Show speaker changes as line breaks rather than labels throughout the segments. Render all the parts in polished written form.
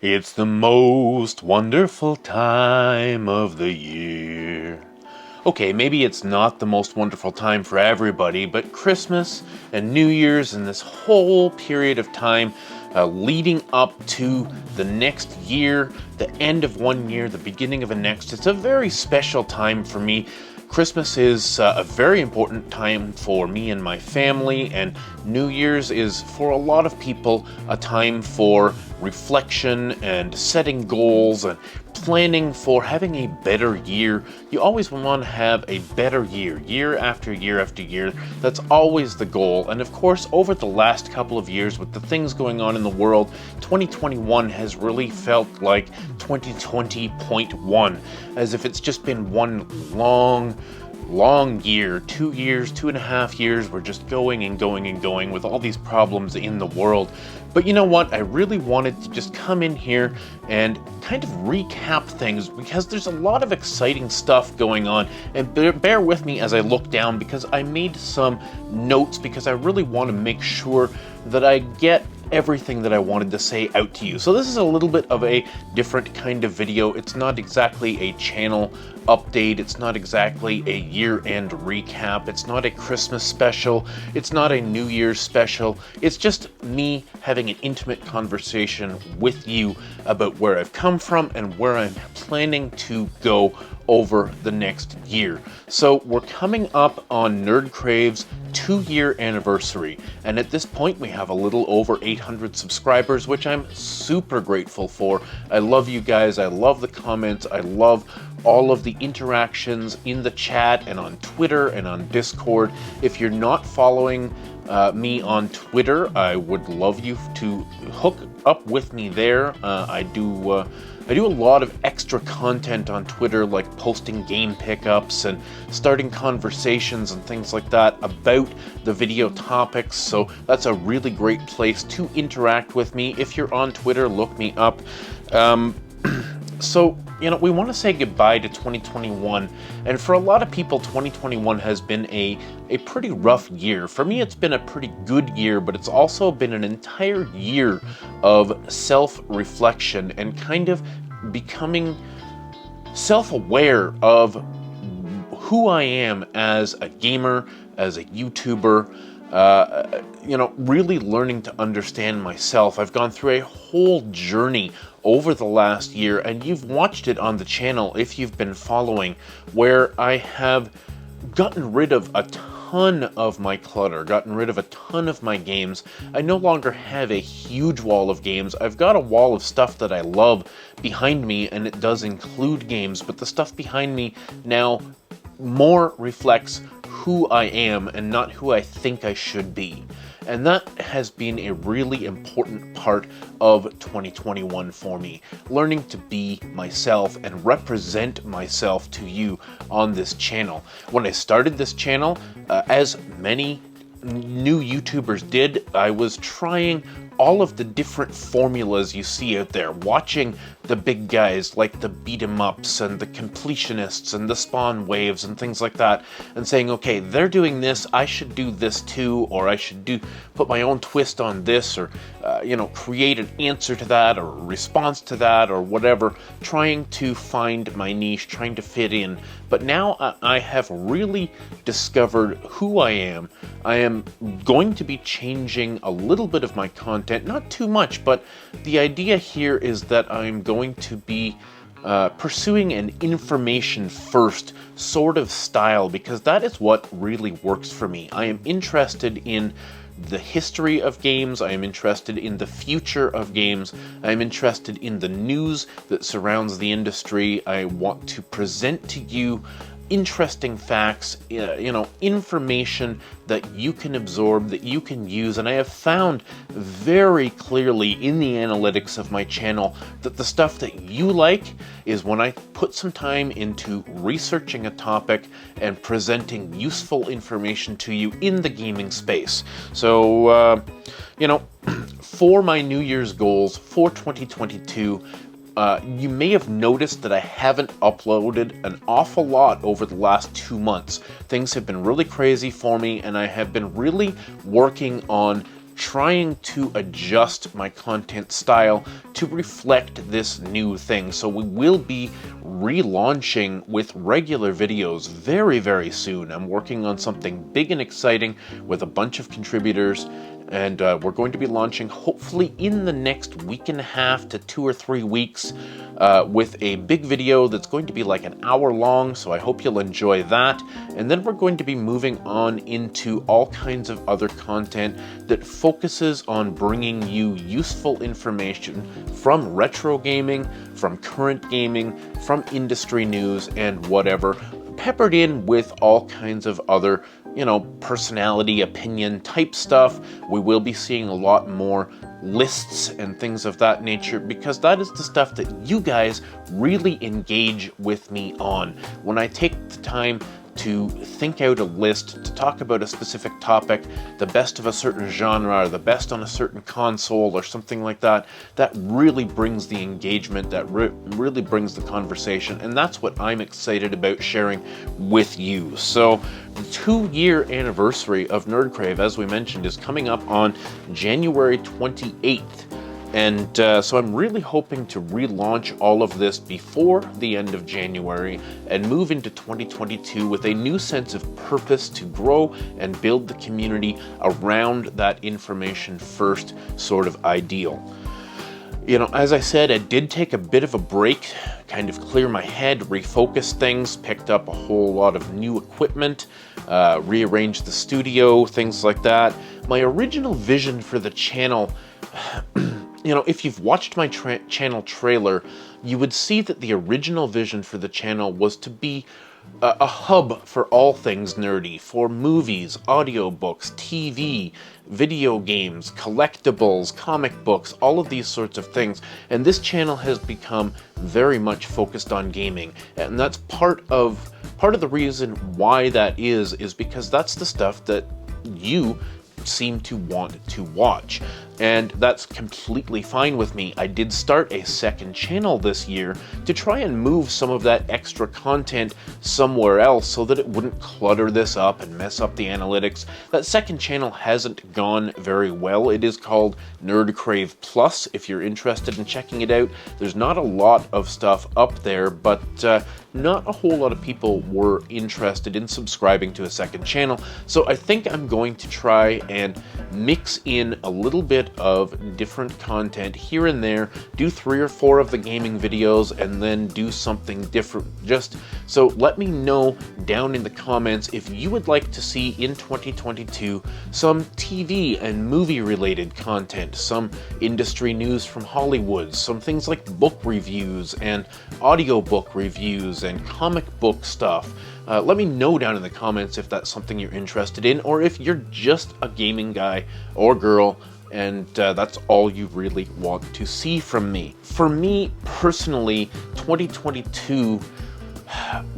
It's the most wonderful time of the year. Okay, maybe it's not the most wonderful time for everybody, but Christmas and New Year's and this whole period of time leading up to the next year, the end of one year, the beginning of a next, it's a very special time for me. Christmas is a very important time for me and my family, and New Year's is, for a lot of people, a time for reflection and setting goals and planning for having a better year. You always want to have a better year, year after year after year. That's always the goal. And of course, over the last couple of years, with the things going on in the world, 2021 has really felt like 2020.1, as if it's just been one long year, 2 years, 2.5 years. We're just going and going and going with all these problems in the world. But you know what? I really wanted to just come in here and kind of recap things, because there's a lot of exciting stuff going on. And bear with me as I look down, because I made some notes, because I really want to make sure that I get everything that I wanted to say out to you. So this is a little bit of a different kind of video. It's not exactly a channel update. It's not exactly a year-end recap. It's not a Christmas special. It's not a New Year's special. It's just me having an intimate conversation with you about where I've come from and where I'm planning to go over the next year. So we're coming up on NerdCrave's 2-year anniversary, and at this point we have a little over 800 subscribers, which I'm super grateful for. I love you guys. I love the comments. I love all of the interactions in the chat and on Twitter and on Discord. If you're not following me on Twitter, I would love you to hook up with me there. I do a lot of extra content on Twitter, like posting game pickups and starting conversations and things like that about the video topics. So that's a really great place to interact with me. If you're on Twitter, look me up. So, you know, we want to say goodbye to 2021, and for a lot of people, 2021 has been a pretty rough year. For me, it's been a pretty good year, but it's also been an entire year of self-reflection and kind of becoming self-aware of who I am as a gamer, as a YouTuber, really learning to understand myself. I've gone through a whole journey over the last year, and you've watched it on the channel if you've been following, where I have gotten rid of a ton of my clutter, gotten rid of a ton of my games. I no longer have a huge wall of games. I've got a wall of stuff that I love behind me, and it does include games, but the stuff behind me now more reflects who I am and not who I think I should be. And that has been a really important part of 2021 for me, learning to be myself and represent myself to you on this channel. When I started this channel, as many new YouTubers did, I was trying all of the different formulas you see out there, watching the big guys like the beat 'em ups and the completionists and the spawn waves and things like that, and saying, okay, they're doing this, I should do this too, or I should put my own twist on this, or create an answer to that, or a response to that, or whatever, trying to find my niche, trying to fit in. But now I have really discovered who I am. I am going to be changing a little bit of my content, not too much, but the idea here is that I'm going to be pursuing an information first sort of style, because that is what really works for me. I am interested in the history of games. I am interested in the future of games. I am interested in the news that surrounds the industry. I want to present to you interesting facts, information that you can absorb, that you can use. And I have found very clearly in the analytics of my channel that the stuff that you like is when I put some time into researching a topic and presenting useful information to you in the gaming space. So, for my New Year's goals for 2022, you may have noticed that I haven't uploaded an awful lot over the last 2 months. Things have been really crazy for me, and I have been really working on trying to adjust my content style to reflect this new thing. So we will be relaunching with regular videos very, very soon. I'm working on something big and exciting with a bunch of contributors, and we're going to be launching hopefully in the next week and a half to 2 or 3 weeks with a big video that's going to be like an hour long, so I hope you'll enjoy that. And then we're going to be moving on into all kinds of other content that focuses on bringing you useful information from retro gaming, from current gaming, from industry news, and whatever, peppered in with all kinds of other, personality, opinion type stuff. We will be seeing a lot more lists and things of that nature, because that is the stuff that you guys really engage with me on. When I take the time to think out a list, to talk about a specific topic, the best of a certain genre, or the best on a certain console, or something like that, that really brings the engagement, that really brings the conversation, and that's what I'm excited about sharing with you. So the 2-year anniversary of NerdCrave, as we mentioned, is coming up on January 28th. And so I'm really hoping to relaunch all of this before the end of January and move into 2022 with a new sense of purpose to grow and build the community around that information first sort of ideal. As I said, I did take a bit of a break, kind of clear my head, refocus things, picked up a whole lot of new equipment, rearranged the studio, things like that. My original vision for the channel, if you've watched my channel trailer, you would see that the original vision for the channel was to be a hub for all things nerdy, for movies, audiobooks, TV, video games, collectibles, comic books, all of these sorts of things. And this channel has become very much focused on gaming, and that's part of the reason why that is because that's the stuff that you seem to want to watch, and that's completely fine with me. I did start a second channel this year to try and move some of that extra content somewhere else so that it wouldn't clutter this up and mess up the analytics. That second channel hasn't gone very well. It is called NerdCrave Plus, if you're interested in checking it out. There's not a lot of stuff up there, but not a whole lot of people were interested in subscribing to a second channel, so I think I'm going to try and mix in a little bit of different content here and there, do 3 or 4 of the gaming videos, and then do something different. Just so let me know down in the comments if you would like to see in 2022 some TV and movie related content, some industry news from Hollywood, some things like book reviews and audiobook reviews and comic book stuff. Let me know down in the comments if that's something you're interested in, or if you're just a gaming guy or girl and that's all you really want to see from me. For me personally, 2022,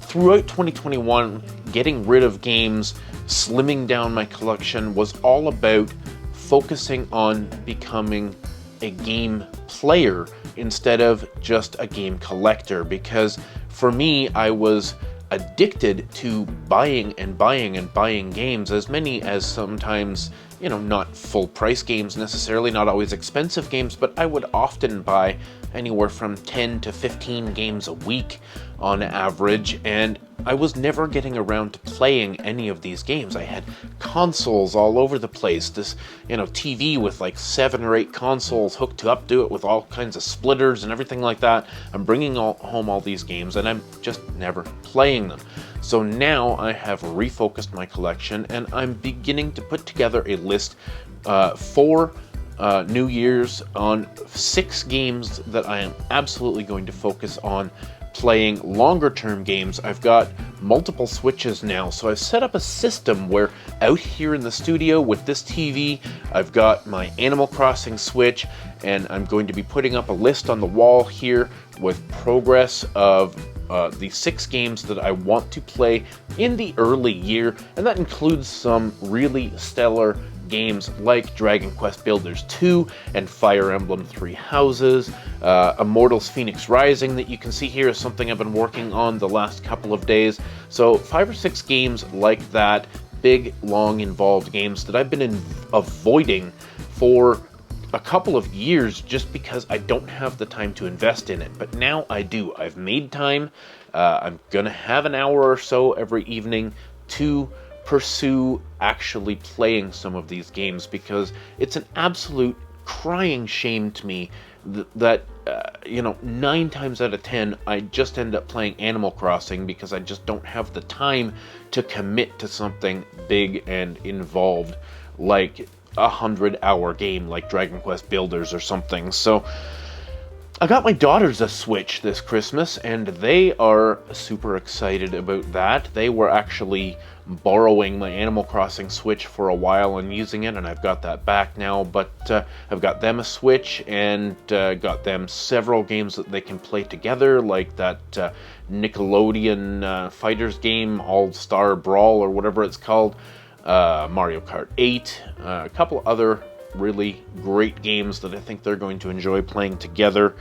throughout 2021, getting rid of games, slimming down my collection was all about focusing on becoming a game player instead of just a game collector, because for me, I was addicted to buying and buying and buying games, as many as sometimes, not full price games necessarily, not always expensive games, but I would often buy anywhere from 10 to 15 games a week on average, and I was never getting around to playing any of these games. I had consoles all over the place, this, TV with like 7 or 8 consoles hooked up to it with all kinds of splitters and everything like that. I'm bringing home all these games and I'm just never playing them. So now I have refocused my collection and I'm beginning to put together a list for New Year's on 6 games that I am absolutely going to focus on playing longer term games. I've got multiple Switches now, so I've set up a system where out here in the studio with this TV, I've got my Animal Crossing Switch, and I'm going to be putting up a list on the wall here with progress of the 6 games that I want to play in the early year, and that includes some really stellar games like Dragon Quest Builders 2 and Fire Emblem Three Houses. Immortals Phoenix Rising that you can see here is something I've been working on the last couple of days. So 5 or 6 games like that, big, long, involved games that I've been avoiding for a couple of years just because I don't have the time to invest in it. But now I do. I've made time. I'm going to have an hour or so every evening to pursue actually playing some of these games, because it's an absolute crying shame to me that 9 times out of 10 I just end up playing Animal Crossing because I just don't have the time to commit to something big and involved like a 100-hour game like Dragon Quest Builders or something. So I got my daughters a Switch this Christmas, and they are super excited about that. They were actually borrowing my Animal Crossing Switch for a while and using it, and I've got that back now. But I've got them a Switch and got them several games that they can play together, like that Nickelodeon Fighters game, All-Star Brawl or whatever it's called, Mario Kart 8, a couple other really great games that I think they're going to enjoy playing together,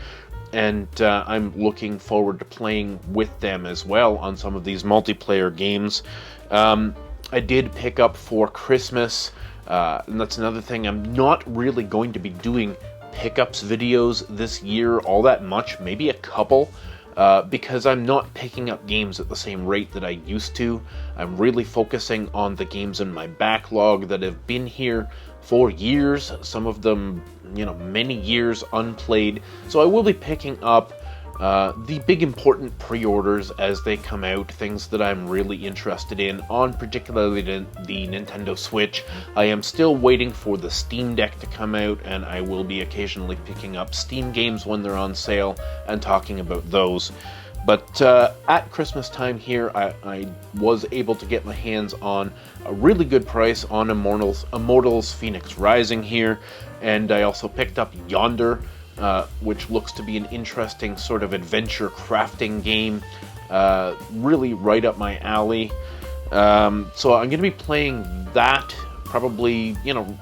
and I'm looking forward to playing with them as well on some of these multiplayer games. I did pick up for Christmas, and that's another thing, I'm not really going to be doing pickups videos this year all that much, maybe a couple, because I'm not picking up games at the same rate that I used to. I'm really focusing on the games in my backlog that have been here for years, some of them, many years unplayed. So I will be picking up the big important pre-orders as they come out, things that I'm really interested in, on particularly the Nintendo Switch. I am still waiting for the Steam Deck to come out, and I will be occasionally picking up Steam games when they're on sale and talking about those. But at Christmas time here, I was able to get my hands on a really good price on Immortals Phoenix Rising here, and I also picked up Yonder, which looks to be an interesting sort of adventure crafting game, really right up my alley. So I'm going to be playing that, probably,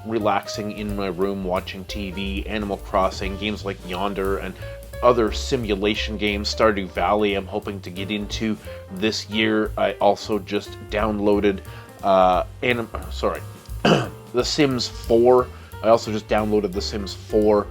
relaxing in my room, watching TV, Animal Crossing, games like Yonder, and other simulation games. Stardew Valley I'm hoping to get into this year. I also just downloaded The Sims 4. I also just downloaded The Sims 4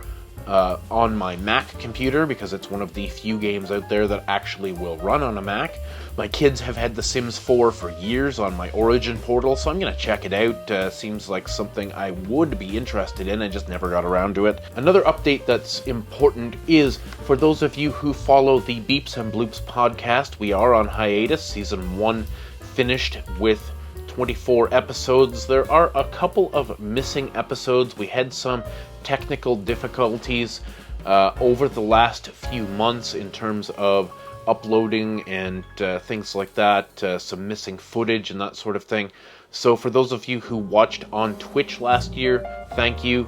on my Mac computer, because it's one of the few games out there that actually will run on a Mac. My kids have had The Sims 4 for years on my Origin portal, so I'm going to check it out. Seems like something I would be interested in. I just never got around to it. Another update that's important is, for those of you who follow the Beeps and Bloops podcast, we are on hiatus. Season 1 finished with 24 episodes. There are a couple of missing episodes. We had some technical difficulties over the last few months in terms of uploading and things like that, some missing footage and that sort of thing. So for those of you who watched on Twitch last year, thank you.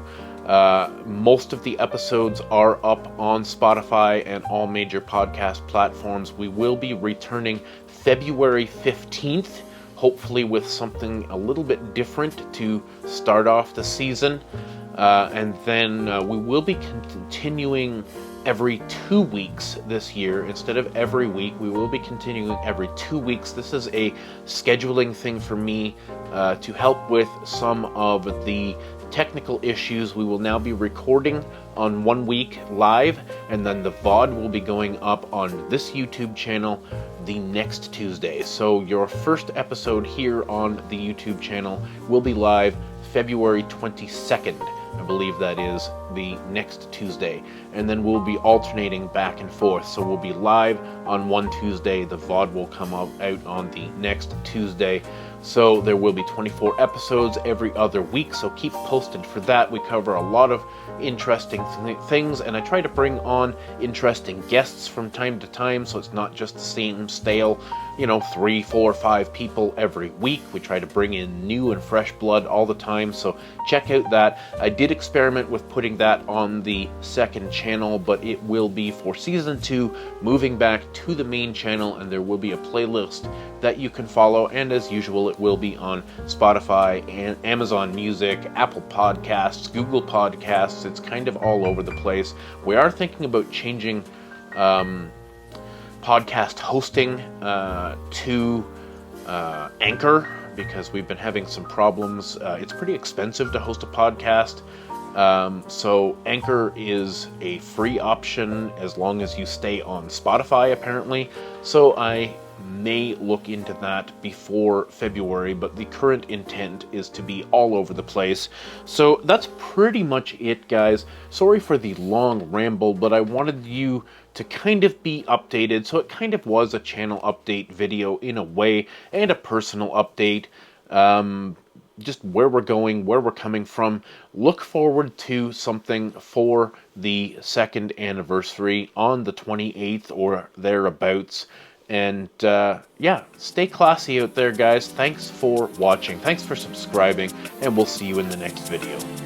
Most of the episodes are up on Spotify and all major podcast platforms. We will be returning February 15th, hopefully with something a little bit different to start off the season. And then we will be continuing every 2 weeks this year. Instead of every week, we will be continuing every 2 weeks. This is a scheduling thing for me to help with some of the technical issues. We will now be recording on 1 week live, and then the VOD will be going up on this YouTube channel the next Tuesday. So your first episode here on the YouTube channel will be live February 22nd. I believe that is the next Tuesday. And then we'll be alternating back and forth. So we'll be live on one Tuesday. The VOD will come out on the next Tuesday. So there will be 24 episodes every other week. So keep posted for that. We cover a lot of interesting things, and I try to bring on interesting guests from time to time, so it's not just the same stale, 3, 4, 5 people every week. We try to bring in new and fresh blood all the time, so check out that. I did experiment with putting that on the second channel, but it will be for season 2, moving back to the main channel, and there will be a playlist that you can follow, and as usual, it will be on Spotify and Amazon Music, Apple Podcasts, Google Podcasts. It's kind of all over the place. We are thinking about changing podcast hosting to Anchor, because we've been having some problems. It's pretty expensive to host a podcast, So Anchor is a free option as long as you stay on Spotify, apparently. So I may look into that before February, but the current intent is to be all over the place. So that's pretty much it, guys. Sorry for the long ramble, but I wanted you to kind of be updated, so it kind of was a channel update video in a way, and a personal update. Just where we're going, where we're coming from. Look forward to something for the 2nd anniversary on the 28th or thereabouts. And yeah, stay classy out there, guys. Thanks for watching. Thanks for subscribing, and we'll see you in the next video.